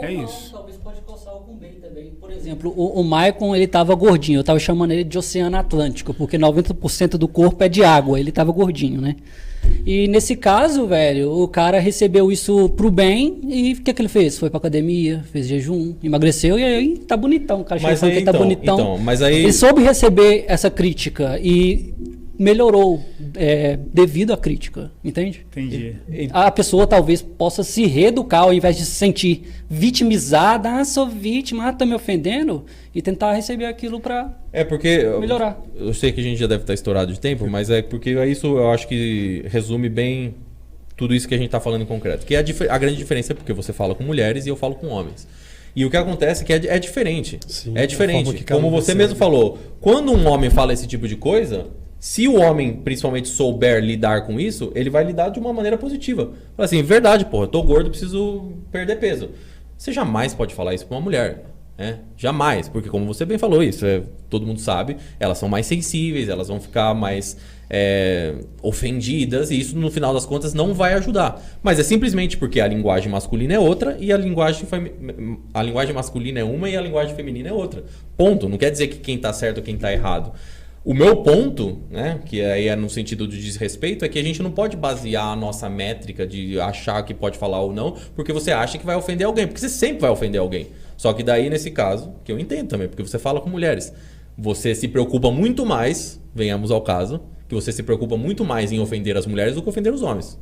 É não, isso. Talvez pode coçar o com bem também. Por exemplo, o Maicon, ele tava gordinho. Eu tava chamando ele de Oceano Atlântico, porque 90% do corpo é de água. Ele tava gordinho, né? E nesse caso, velho, o cara recebeu isso pro bem e o que ele fez? Foi pra academia, fez jejum, emagreceu e aí tá bonitão. O cara chega falando que tá bonitão. Mas aí... Ele soube receber essa crítica e melhorou devido à crítica, entende? Entendi. A pessoa talvez possa se reeducar ao invés de se sentir vitimizada, sou vítima, tá me ofendendo, e tentar receber aquilo pra melhorar. Eu sei que a gente já deve estar estourado de tempo, mas é porque isso eu acho que resume bem tudo isso que a gente está falando em concreto. Que a grande diferença é porque você fala com mulheres e eu falo com homens. E o que acontece é que é diferente. Sim, é diferente. Como você recebe. mesmo falou, quando um homem fala esse tipo de coisa, se o homem principalmente souber lidar com isso, ele vai lidar de uma maneira positiva. Fala assim, verdade, porra, eu tô gordo, preciso perder peso. Você jamais pode falar isso pra uma mulher. Né? Jamais, porque como você bem falou isso, todo mundo sabe, elas são mais sensíveis, elas vão ficar mais ofendidas e isso no final das contas não vai ajudar. Mas é simplesmente porque a linguagem masculina é outra e a linguagem masculina é uma e a linguagem feminina é outra. Ponto. Não quer dizer que quem tá certo ou quem tá errado. O meu ponto, né, que aí é no sentido de desrespeito, é que a gente não pode basear a nossa métrica de achar que pode falar ou não, porque você acha que vai ofender alguém, porque você sempre vai ofender alguém. Só que daí, nesse caso, que eu entendo também, porque você fala com mulheres, você se preocupa muito mais, venhamos ao caso, que você se preocupa muito mais em ofender as mulheres do que ofender os homens.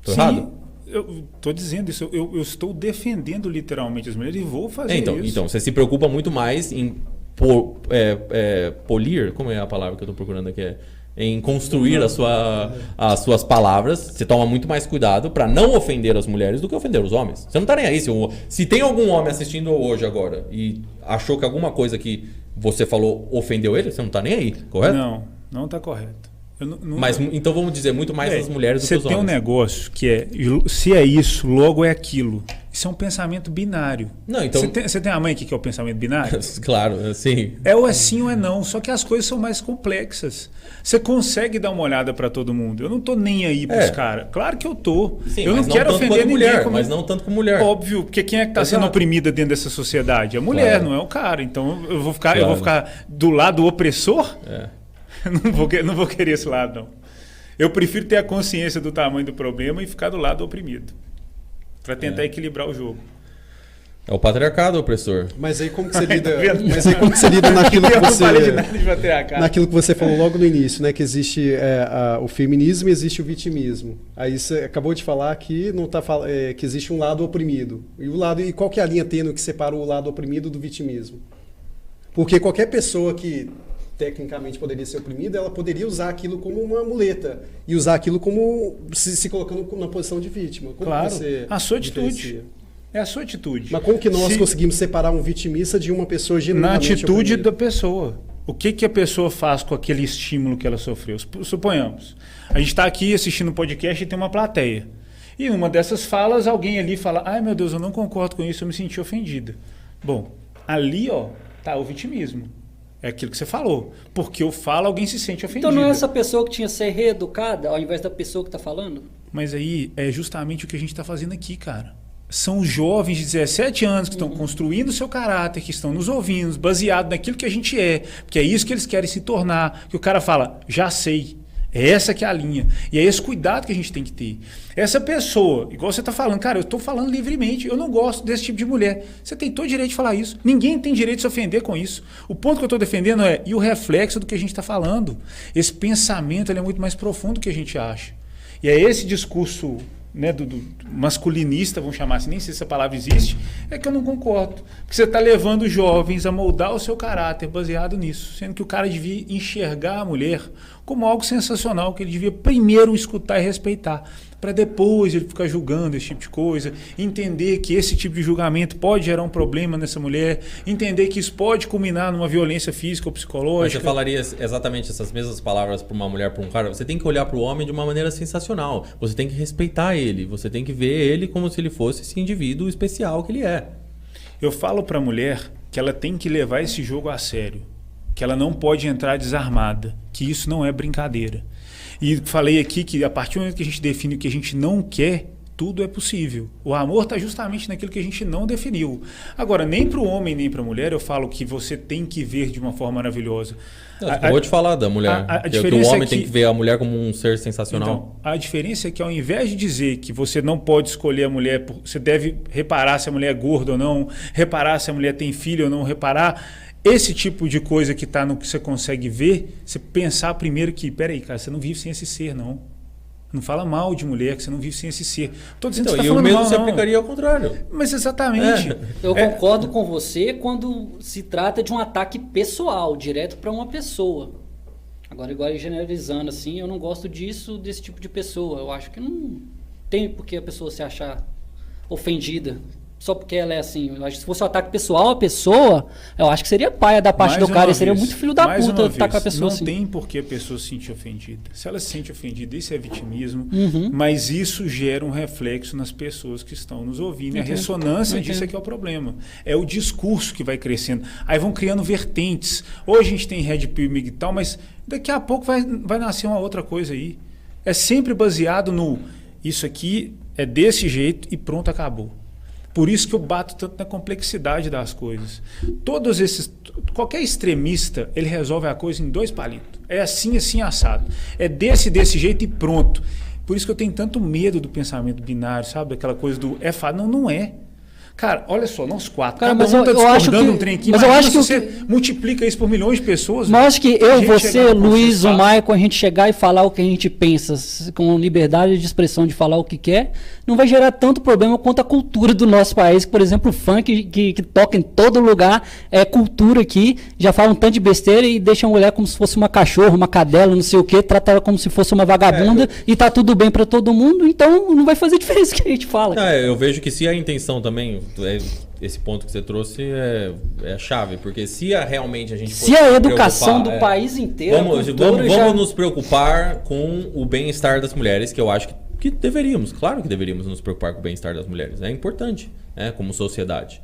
Tô errado? Eu estou dizendo isso, eu estou defendendo literalmente as mulheres e vou fazer isso. Então, você se preocupa muito mais em polir, como é a palavra que eu estou procurando aqui? Em construir as suas palavras. Você toma muito mais cuidado para não ofender as mulheres do que ofender os homens. Você não tá nem aí. Se tem algum homem assistindo hoje agora e achou que alguma coisa que você falou ofendeu ele, você não tá nem aí, correto? Não está correto. Mas então vamos dizer muito mais as mulheres do que os homens. Você tem um negócio que se é isso, logo é aquilo. Isso é um pensamento binário. Não, então... Você tem a mãe aqui que é o pensamento binário? Claro, sim. Ou é sim ou é não. Só que as coisas são mais complexas. Você consegue dar uma olhada para todo mundo. Eu não tô nem aí pros caras. Claro que eu tô. Sim, eu não quero ofender ninguém. Mas não tanto com mulher. Óbvio, porque quem é que está sendo oprimida dentro dessa sociedade? A mulher, não é o cara. Então eu vou ficar do lado opressor? Não vou querer esse lado, não. Eu prefiro ter a consciência do tamanho do problema e ficar do lado oprimido. Para tentar equilibrar o jogo. É o patriarcado opressor. Mas aí como que você lida, naquilo que você... naquilo que você falou logo no início, né? Que existe o feminismo e existe o vitimismo. Aí você acabou de falar que, que existe um lado oprimido. E qual que é a linha tênue que separa o lado oprimido do vitimismo? Porque qualquer pessoa que tecnicamente poderia ser oprimida, ela poderia usar aquilo como uma muleta e usar aquilo como se colocando na posição de vítima. Como claro, você a sua atitude. É a sua atitude. Mas como que nós conseguimos separar um vitimista de uma pessoa genuinamente na atitude oprimida? Da pessoa. O que a pessoa faz com aquele estímulo que ela sofreu? Suponhamos, a gente está aqui assistindo um podcast e tem uma plateia. E numa dessas falas, alguém ali fala, ai meu Deus, eu não concordo com isso, eu me senti ofendida. Bom, ali tá o vitimismo. É aquilo que você falou. Porque eu falo, alguém se sente ofendido. Então não é essa pessoa que tinha que ser reeducada ao invés da pessoa que está falando? Mas aí é justamente o que a gente está fazendo aqui, cara. São jovens de 17 anos que estão construindo o seu caráter, que estão nos ouvindo, baseado naquilo que a gente é. Porque é isso que eles querem se tornar. Que o cara fala, já sei. É essa que é a linha. E é esse cuidado que a gente tem que ter. Essa pessoa, igual você está falando, cara, eu estou falando livremente, eu não gosto desse tipo de mulher. Você tem todo direito de falar isso. Ninguém tem direito de se ofender com isso. O ponto que eu estou defendendo e o reflexo do que a gente está falando. Esse pensamento ele é muito mais profundo do que a gente acha. E é esse discurso, né, do masculinista, vamos chamar assim, nem sei se essa palavra existe, é que eu não concordo. Porque você está levando jovens a moldar o seu caráter baseado nisso, sendo que o cara devia enxergar a mulher como algo sensacional, que ele devia primeiro escutar e respeitar, para depois ele ficar julgando esse tipo de coisa, entender que esse tipo de julgamento pode gerar um problema nessa mulher, entender que isso pode culminar numa violência física ou psicológica. Mas você falaria exatamente essas mesmas palavras para uma mulher, para um cara? Você tem que olhar para o homem de uma maneira sensacional, você tem que respeitar ele, você tem que ver ele como se ele fosse esse indivíduo especial que ele é. Eu falo para a mulher que ela tem que levar esse jogo a sério, que ela não pode entrar desarmada, que isso não é brincadeira. E falei aqui que a partir do momento que a gente define o que a gente não quer, Tudo é possível. O amor está justamente naquilo que a gente não definiu. Agora, nem para o homem nem para a mulher eu falo que você tem que ver de uma forma maravilhosa. Eu vou te falar da mulher. Que o homem tem que ver a mulher como um ser sensacional. Então, a diferença é que ao invés de dizer que você não pode escolher a mulher, você deve reparar se a mulher é gorda ou não, reparar se a mulher tem filho ou não, reparar esse tipo de coisa que está no que você consegue ver, você pensar primeiro que, peraí, cara, você não vive sem esse ser, não. Não fala mal de mulher, que você não vive sem esse ser. Tô dizendo que você tá falando mal, se aplicaria ao contrário. Mas exatamente. Eu concordo com você quando se trata de um ataque pessoal, direto para uma pessoa. Agora, igual generalizando assim, eu não gosto desse tipo de pessoa. Eu acho que não tem por que a pessoa se achar ofendida. Só porque ela é assim. Eu acho que se fosse um ataque pessoal à pessoa, eu acho que seria paia da parte do cara. E seria muito filho da puta atacar a pessoa assim. Não tem por que a pessoa se sentir ofendida. Se ela se sente ofendida, isso é vitimismo. Mas isso gera um reflexo nas pessoas que estão nos ouvindo. E a ressonância disso é que é o problema. É o discurso que vai crescendo. Aí vão criando vertentes. Hoje a gente tem Red Pill e tal, mas daqui a pouco vai nascer uma outra coisa aí. É sempre baseado no isso aqui é desse jeito e pronto, acabou. Por isso que eu bato tanto na complexidade das coisas. Qualquer extremista, ele resolve a coisa em 2 palitos. É assim, assim, assado. É desse jeito e pronto. Por isso que eu tenho tanto medo do pensamento binário, sabe? Aquela coisa do é fácil. Não é. Cara, olha só, nós 4. Cara, cada um tá discordando um trem aqui. Mas eu acho que você multiplica isso por milhões de pessoas. Mas eu acho que você, Luiz, o Maicon, a gente chegar e falar o que a gente pensa, com liberdade de expressão de falar o que quer, não vai gerar tanto problema quanto a cultura do nosso país. Por exemplo, o funk que toca em todo lugar, é cultura aqui, já fala um tanto de besteira e deixa a mulher como se fosse uma cachorra, uma cadela, não sei o quê, trata ela como se fosse uma vagabunda e tá tudo bem pra todo mundo, então não vai fazer diferença o que a gente fala. Eu vejo que se a intenção também... Esse ponto que você trouxe é a chave, porque se realmente a gente se a educação do país inteiro vamos nos preocupar com o bem-estar das mulheres, que eu acho que deveríamos, claro que deveríamos nos preocupar com o bem-estar das mulheres, é importante, né, como sociedade.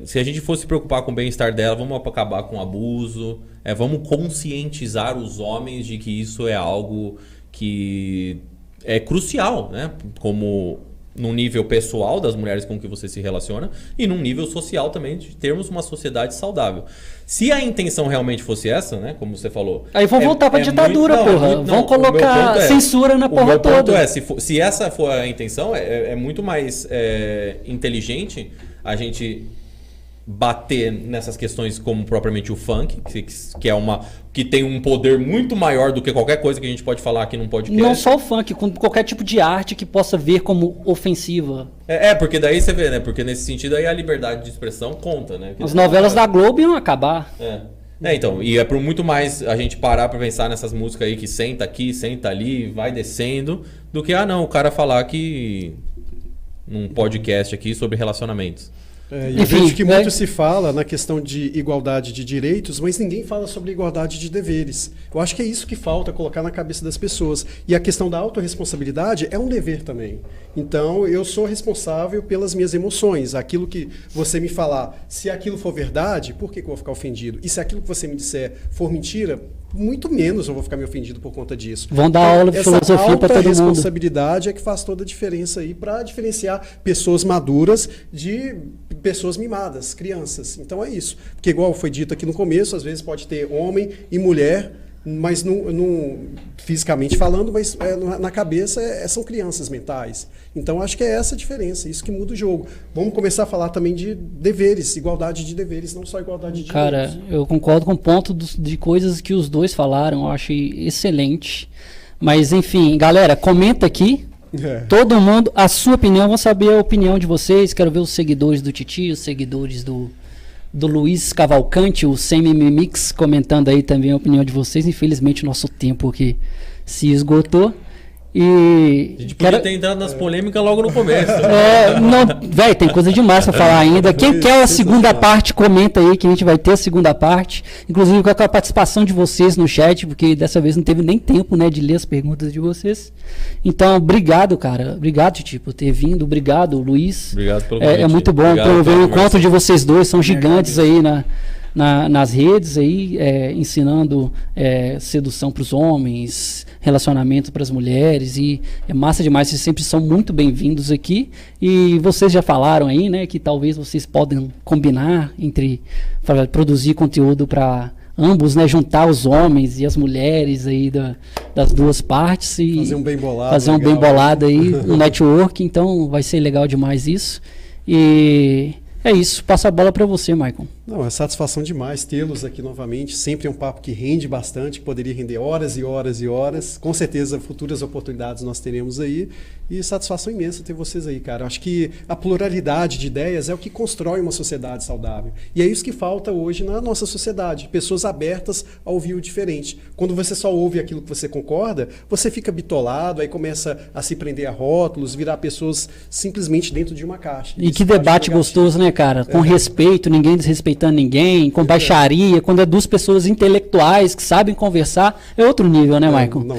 Se a gente fosse se preocupar com o bem-estar dela, vamos acabar com o abuso, vamos conscientizar os homens de que isso é algo que é crucial, né, como num nível pessoal das mulheres com que você se relaciona e num nível social também de termos uma sociedade saudável. Se a intenção realmente fosse essa, né, como você falou... Aí vão voltar pra ditadura, porra. Vão colocar censura na porra toda. O meu ponto se essa for a intenção, é muito mais inteligente a gente bater nessas questões como propriamente o funk, que tem um poder muito maior do que qualquer coisa que a gente pode falar aqui num podcast. Não só o funk, com qualquer tipo de arte que possa ver como ofensiva. Porque daí você vê, né? Porque nesse sentido aí a liberdade de expressão conta, né? As novelas da Globo iam acabar. Então, e é por muito mais a gente parar pra pensar nessas músicas aí que senta aqui, senta ali, vai descendo, do que, o cara falar que num podcast aqui sobre relacionamentos. Eu vejo que muito se fala na questão de igualdade de direitos, mas ninguém fala sobre igualdade de deveres. Eu acho que é isso que falta colocar na cabeça das pessoas. E a questão da autorresponsabilidade é um dever também. Então, eu sou responsável pelas minhas emoções. Aquilo que você me falar, se aquilo for verdade, por que eu vou ficar ofendido? E se aquilo que você me disser for mentira, muito menos eu vou ficar me ofendido por conta disso. Vão dar aula de filosofia para todo mundo. Essa responsabilidade é que faz toda a diferença aí para diferenciar pessoas maduras de pessoas mimadas, crianças. Então é isso. Porque igual foi dito aqui no começo, às vezes pode ter homem e mulher, mas não fisicamente falando, mas na cabeça são crianças mentais. Então acho que é essa a diferença, isso que muda o jogo. Vamos começar a falar também de deveres, igualdade de deveres, não só igualdade de Cara, direitos. Eu concordo com o ponto de coisas que os dois falaram, eu achei excelente. Mas enfim, galera, comenta aqui. Todo mundo, a sua opinião, vou saber a opinião de vocês. Quero ver os seguidores do Titi, os seguidores do Luiz Cavalcante, o Semi-Mix, comentando aí também a opinião de vocês. Infelizmente o nosso tempo aqui se esgotou. E a gente podia ter entrado nas polêmicas logo no começo. Véi, tem coisa demais pra falar ainda. Quem quer a segunda parte, comenta aí que a gente vai ter a segunda parte. Inclusive com a participação de vocês no chat, porque dessa vez não teve nem tempo, né, de ler as perguntas de vocês. Então, obrigado, cara. Obrigado, Titi, por ter vindo. Obrigado, Luiz. Obrigado pelo convite. É muito bom ver o encontro de vocês dois. São gigantes aí nas redes aí, ensinando sedução para os homens, relacionamento para as mulheres, e é massa demais, vocês sempre são muito bem-vindos aqui. E vocês já falaram aí, né, que talvez vocês podem combinar entre produzir conteúdo para ambos, né, juntar os homens e as mulheres aí das duas partes e fazer um bem bolado, bem bolado aí, um network. Então vai ser legal demais isso. E é isso, passo a bola para você, Maicon. Não, é satisfação demais tê-los aqui novamente. Sempre é um papo que rende bastante, que poderia render horas e horas e horas. Com certeza, futuras oportunidades nós teremos aí. E satisfação imensa ter vocês aí, cara. Acho que a pluralidade de ideias é o que constrói uma sociedade saudável. E é isso que falta hoje na nossa sociedade. Pessoas abertas a ouvir o diferente. Quando você só ouve aquilo que você concorda, você fica bitolado, aí começa a se prender a rótulos, virar pessoas simplesmente dentro de uma caixa. E que debate gostoso, né, cara? Com respeito, ninguém desrespeitando ninguém, com baixaria, quando é duas pessoas intelectuais que sabem conversar, é outro nível, né, Maicon? Não,